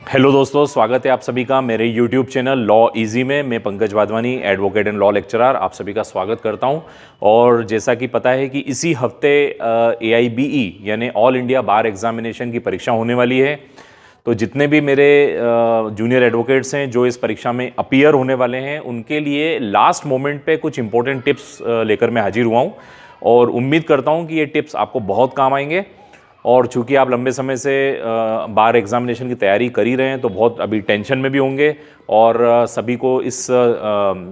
Hello दोस्तों, स्वागत है आप सभी का मेरे YouTube चैनल लॉ इजी में। मैं Pankaj Wadhwani, advocate and law lecturer, आप सभी का स्वागत करता हूं। और जैसा कि पता है कि इसी हफ्ते AIBE यानी ऑल इंडिया बार एग्जामिनेशन की परीक्षा होने वाली है। तो जितने भी मेरे जूनियर एडवोकेट्स हैं जो इस परीक्षा में अपीयर होने वाले हैं, उनके लिए लास्ट मोमेंट पे कुछ इंपॉर्टेंट टिप्स लेकर मैं हाजिर हुआ हूँ और उम्मीद करता हूँ कि ये टिप्स आपको बहुत काम आएंगे। और चूंकि आप लंबे समय से बार एग्जामिनेशन की तैयारी कर ही रहे हैं तो बहुत अभी टेंशन में भी होंगे। और सभी को इस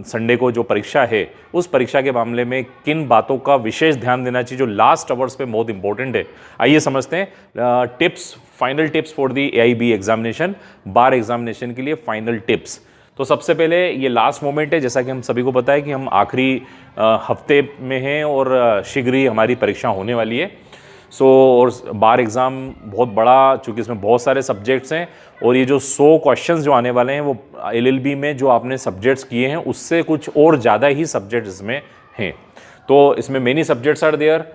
संडे को जो परीक्षा है उस परीक्षा के मामले में किन बातों का विशेष ध्यान देना चाहिए जो लास्ट आवर्स पे बहुत इंपॉर्टेंट है। आइए समझते हैं tips, final tips for the AIB examination, bar examination के लिए फाइनल टिप्स। तो सबसे पहले ये लास्ट मोमेंट है, जैसा कि हम सभी को पता है कि हम आखिरी हफ्ते में हैं और शीघ्र ही हमारी परीक्षा होने वाली है। और बार एग्ज़ाम बहुत बड़ा, चूँकि इसमें बहुत सारे सब्जेक्ट्स हैं और ये जो 100 क्वेश्चंस जो आने वाले हैं वो LLB में जो आपने सब्जेक्ट्स किए हैं उससे कुछ और ज़्यादा ही सब्जेक्ट्स इसमें हैं। तो इसमें many subjects are there.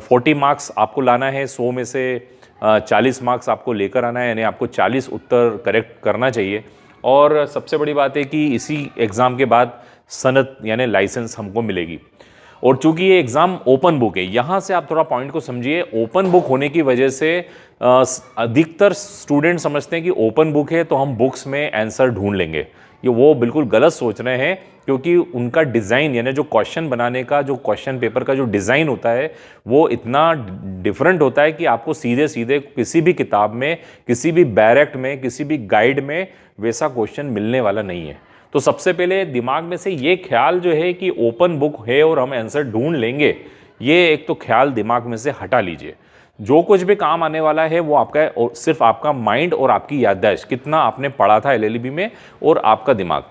40 marks आपको लाना है, 100 में से 40 मार्क्स आपको लेकर आना है, यानी आपको 40 उत्तर करेक्ट करना चाहिए। और सबसे बड़ी बात है कि इसी एग्ज़ाम के बाद सनद यानी लाइसेंस हमको मिलेगी। और चूंकि ये एग्ज़ाम ओपन बुक है, यहाँ से आप थोड़ा पॉइंट को समझिए। ओपन बुक होने की वजह से अधिकतर स्टूडेंट समझते हैं कि ओपन बुक है तो हम बुक्स में आंसर ढूंढ लेंगे। ये वो बिल्कुल गलत सोच रहे हैं, क्योंकि उनका डिज़ाइन यानी जो क्वेश्चन बनाने का, जो क्वेश्चन पेपर का जो डिज़ाइन होता है वो इतना डिफरेंट होता है कि आपको सीधे सीधे किसी भी किताब में, किसी भी बैरेक्ट में, किसी भी गाइड में वैसा क्वेश्चन मिलने वाला नहीं है। तो सबसे पहले दिमाग में से ये ख्याल जो है कि ओपन बुक है और हम आंसर ढूंढ लेंगे, ये एक तो ख्याल दिमाग में से हटा लीजिए। जो कुछ भी काम आने वाला है वो आपका सिर्फ आपका माइंड और आपकी याददाश्त, कितना आपने पढ़ा था LLB में, और आपका दिमाग।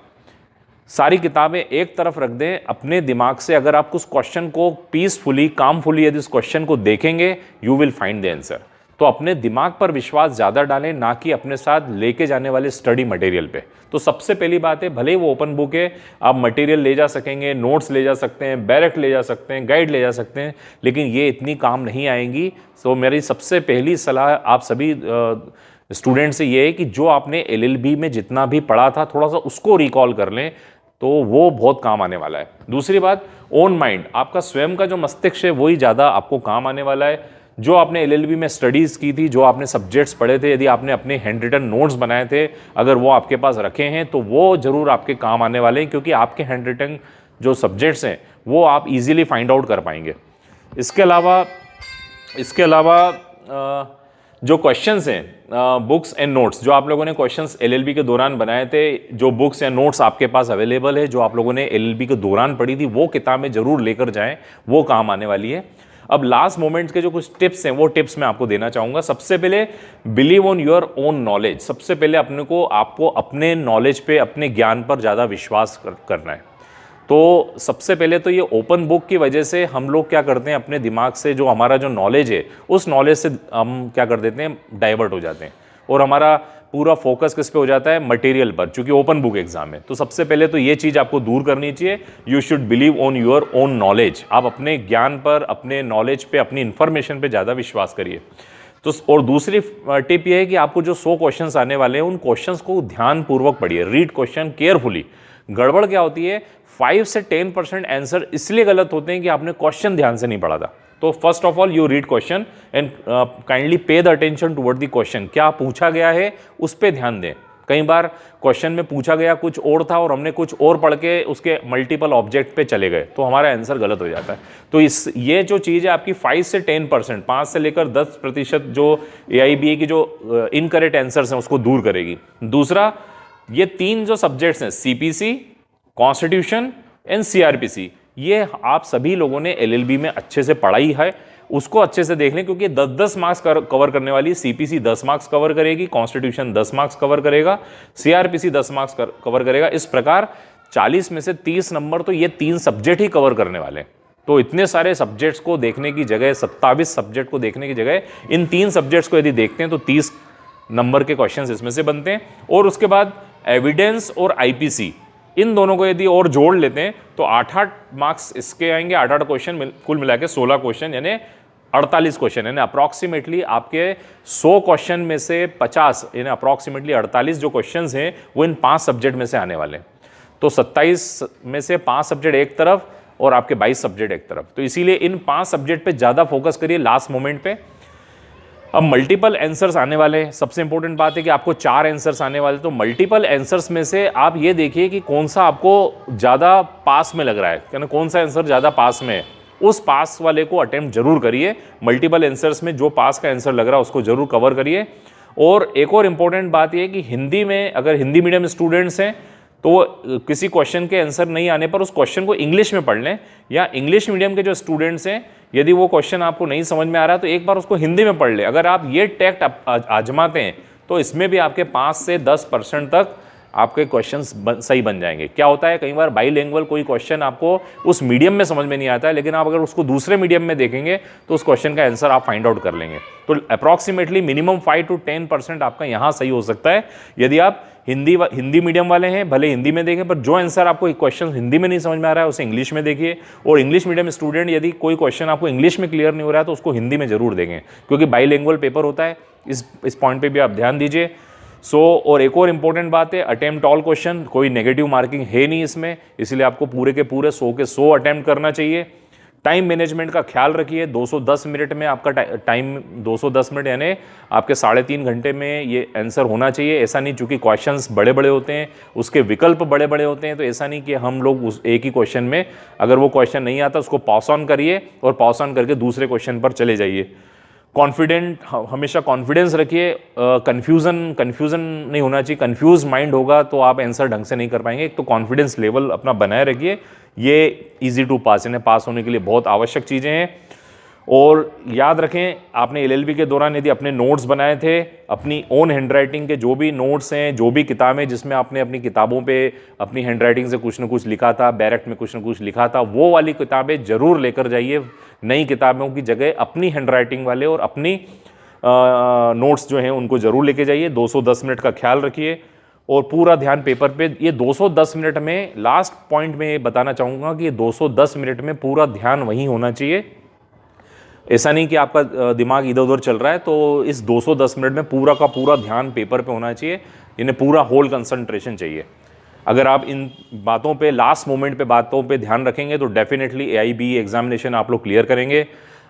सारी किताबें एक तरफ रख दें, अपने दिमाग से अगर आप उस क्वेश्चन को पीसफुली, कामफुली यदि उस क्वेश्चन को देखेंगे, you will find the answer. तो अपने दिमाग पर विश्वास ज़्यादा डालें, ना कि अपने साथ लेके जाने वाले स्टडी मटेरियल पे। तो सबसे पहली बात है, भले ही वो ओपन बुक है, आप मटेरियल ले जा सकेंगे, नोट्स ले जा सकते हैं, बैरेक्ट ले जा सकते हैं, गाइड ले जा सकते हैं, लेकिन ये इतनी काम नहीं आएंगी। तो मेरी सबसे पहली सलाह आप सभी स्टूडेंट से ये है कि जो आपने LLB में जितना भी पढ़ा था थोड़ा सा उसको रिकॉल कर लें, तो वो बहुत काम आने वाला है। दूसरी बात, ओन माइंड, आपका स्वयं का जो मस्तिष्क है वही ज़्यादा आपको काम आने वाला है। जो आपने LLB में स्टडीज़ की थी, जो आपने सब्जेक्ट्स पढ़े थे, यदि आपने अपने हैंड रिटन नोट्स बनाए थे, अगर वो आपके पास रखे हैं तो वो ज़रूर आपके काम आने वाले हैं, क्योंकि आपके हैंड रिटन जो सब्जेक्ट्स हैं वो आप इजीली फाइंड आउट कर पाएंगे। इसके अलावा जो क्वेश्चंस हैं, बुक्स एंड नोट्स, जो आप लोगों ने क्वेश्चंस LLB के दौरान बनाए थे, जो बुक्स या नोट्स आपके पास अवेलेबल है, जो आप लोगों ने LLB के दौरान पढ़ी थी, वो किताबें ज़रूर लेकर जाएं, वो काम आने वाली है। अब लास्ट मोमेंट्स के जो कुछ टिप्स हैं वो टिप्स मैं आपको देना चाहूँगा। सबसे पहले, believe on your own knowledge. सबसे पहले आपको अपने नॉलेज पे, अपने ज्ञान पर ज़्यादा विश्वास करना है। तो सबसे पहले तो ये ओपन बुक की वजह से हम लोग क्या करते हैं, अपने दिमाग से जो हमारा जो नॉलेज है उस नॉलेज से हम क्या कर देते हैं, डाइवर्ट हो जाते हैं, और हमारा पूरा फोकस किस पे हो जाता है, मटेरियल पर, चूंकि ओपन बुक एग्जाम है। तो सबसे पहले तो ये चीज़ आपको दूर करनी चाहिए। You should believe on your own knowledge. आप अपने ज्ञान पर, अपने नॉलेज पे, अपनी इंफॉर्मेशन पे ज़्यादा विश्वास करिए। तो और दूसरी टिप ये है कि आपको जो 100 क्वेश्चंस आने वाले हैं उन क्वेश्चंस को ध्यानपूर्वक पढ़िए, रीड क्वेश्चन केयरफुली। गड़बड़ क्या होती है, 5 से 10% आंसर इसलिए गलत होते हैं कि आपने क्वेश्चन ध्यान से नहीं पढ़ा था। तो first of all you read question and kindly पे the attention toward the question. क्या पूछा गया है उस पर ध्यान दें। कई बार क्वेश्चन में पूछा गया कुछ और था और हमने कुछ और पढ़ के उसके मल्टीपल ऑब्जेक्ट पे चले गए, तो हमारा आंसर गलत हो जाता है। तो ये जो चीज़ है आपकी 5 से 10%, 5 से लेकर 10% जो AIBA की जो इनकरेक्ट आंसर्स हैं उसको दूर करेगी। दूसरा, ये 3 जो सब्जेक्ट्स हैं, CPC, कॉन्स्टिट्यूशन एंड CRPC, ये आप सभी लोगों ने LLB में अच्छे से पढ़ाई है, उसको अच्छे से देख लें, क्योंकि 10-10 मार्क्स कवर करने वाली। CPC 10 मार्क्स कवर करेगी, कॉन्स्टिट्यूशन 10 मार्क्स कवर करेगा, CRPC 10 मार्क्स कवर करेगा। इस प्रकार 40 में से 30 नंबर तो ये 3 सब्जेक्ट ही कवर करने वाले हैं। तो इतने सारे सब्जेक्ट्स को देखने की जगह, 27 सब्जेक्ट को देखने की जगह, इन 3 सब्जेक्ट्स को यदि देखते हैं तो 30 नंबर के क्वेश्चंस इसमें से बनते हैं। और उसके बाद एविडेंस और IPC, इन दोनों को यदि और जोड़ लेते हैं तो 8-8 मार्क्स इसके आएंगे। 8-8 क्वेश्चन कुल मिला के 16 क्वेश्चन, यानी 48 क्वेश्चन है ना, अप्रॉक्सीमेटली आपके 100 क्वेश्चन में से 50 यानी अप्रॉक्सीमेटली 48 जो क्वेश्चंस हैं वो इन 5 सब्जेक्ट में से आने वाले हैं। तो 27 में से 5 सब्जेक्ट एक तरफ और आपके 22 सब्जेक्ट एक तरफ, तो इसीलिए इन 5 सब्जेक्ट पे ज़्यादा फोकस करिए लास्ट मोमेंट पे। अब मल्टीपल आंसर्स आने वाले हैं, सबसे इंपॉर्टेंट बात है कि आपको 4 आंसर्स आने वाले, तो मल्टीपल आंसर्स में से आप ये देखिए कि कौन सा आपको ज़्यादा पास में लग रहा है, यानी कौन सा आंसर ज़्यादा पास में है, उस पास वाले को अटेम्प्ट जरूर करिए। मल्टीपल आंसर्स में जो पास का आंसर लग रहा है उसको जरूर कवर करिए। और एक और इम्पॉर्टेंट बात यह कि हिंदी में अगर हिंदी मीडियम स्टूडेंट्स हैं तो किसी क्वेश्चन के आंसर नहीं आने पर उस क्वेश्चन को इंग्लिश में पढ़ लें, या इंग्लिश मीडियम के जो स्टूडेंट्स हैं यदि वो क्वेश्चन आपको नहीं समझ में आ रहा है तो एक बार उसको हिंदी में पढ़ ले। अगर आप ये टैक्ट आजमाते हैं तो इसमें भी आपके 5 से 10% तक आपके क्वेश्चंस सही बन जाएंगे। क्या होता है, कई बार बाईलिंगुअल कोई क्वेश्चन आपको उस मीडियम में समझ में नहीं आता है, लेकिन आप अगर उसको दूसरे मीडियम में देखेंगे तो उस क्वेश्चन का आंसर आप फाइंड आउट कर लेंगे। तो अप्रॉक्सीमेटली मिनिमम 5 to 10% आपका यहाँ सही हो सकता है यदि आप हिंदी मीडियम वाले हैं, भले हिंदी में देखें, पर जो आंसर आपको क्वेश्चन हिंदी में नहीं समझ में आ रहा है उसे इंग्लिश में देखिए। और इंग्लिश मीडियम स्टूडेंट यदि कोई क्वेश्चन आपको इंग्लिश में क्लियर नहीं हो रहा है तो उसको हिंदी में जरूर देखें, क्योंकि बाईलिंगुअल पेपर होता है। इस पॉइंट पे भी आप ध्यान दीजिए। और एक और इम्पोर्टेंट बात है, अटेम्प्ट ऑल क्वेश्चन, कोई नेगेटिव मार्किंग है नहीं इसमें, इसलिए आपको पूरे के पूरे 100 के 100 अटेम्प्ट करना चाहिए। टाइम मैनेजमेंट का ख्याल रखिए। 210 मिनट में आपका टाइम 210 मिनट यानी आपके 3.5 घंटे में ये आंसर होना चाहिए। ऐसा नहीं, चूंकि क्वेश्चंस बड़े बड़े होते हैं, उसके विकल्प बड़े बड़े होते हैं, तो ऐसा नहीं कि हम लोग उस एक ही क्वेश्चन में अगर वो क्वेश्चन नहीं आता उसको पॉज ऑन करिए और पॉज ऑन करके दूसरे क्वेश्चन पर चले जाइए। कॉन्फिडेंट, हमेशा कॉन्फिडेंस रखिए। कन्फ्यूज़न नहीं होना चाहिए। कन्फ्यूज माइंड होगा तो आप आंसर ढंग से नहीं कर पाएंगे। एक तो कॉन्फिडेंस लेवल अपना बनाए रखिए, ये इजी टू पास, इन्हें पास होने के लिए बहुत आवश्यक चीज़ें हैं। और याद रखें, आपने एलएलबी के दौरान यदि अपने नोट्स बनाए थे, अपनी ओन हैंडराइटिंग के जो भी नोट्स हैं, जो भी किताबें जिसमें आपने अपनी किताबों पे अपनी हैंडराइटिंग से कुछ ना कुछ लिखा था, बैरेक्ट में कुछ ना कुछ लिखा था, वो वाली किताबें जरूर लेकर जाइए। नई किताबों की जगह अपनी हैंडराइटिंग वाले और अपनी नोट्स जो हैं उनको जरूर लेके जाइए। 210 मिनट का ख्याल रखिए और पूरा ध्यान पेपर पे। ये 210 मिनट में, लास्ट पॉइंट में ये बताना चाहूँगा कि 210 मिनट में पूरा ध्यान वहीं होना चाहिए। ऐसा नहीं कि आपका दिमाग इधर उधर चल रहा है, तो इस 210 मिनट में पूरा का पूरा ध्यान पेपर पे होना चाहिए, इन्हें पूरा होल कंसंट्रेशन चाहिए। अगर आप इन बातों पे, लास्ट मोमेंट पे बातों पे ध्यान रखेंगे तो डेफिनेटली AIBE एग्जामिनेशन आप लोग क्लियर करेंगे।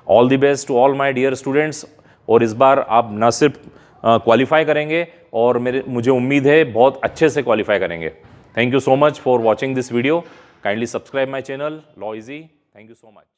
All the best to all my dear students. और इस बार आप न सिर्फ क्वालिफाई करेंगे और मुझे उम्मीद है बहुत अच्छे से क्वालिफाई करेंगे। Thank you so much for watching this video. Kindly subscribe my channel law easy. Thank you so much.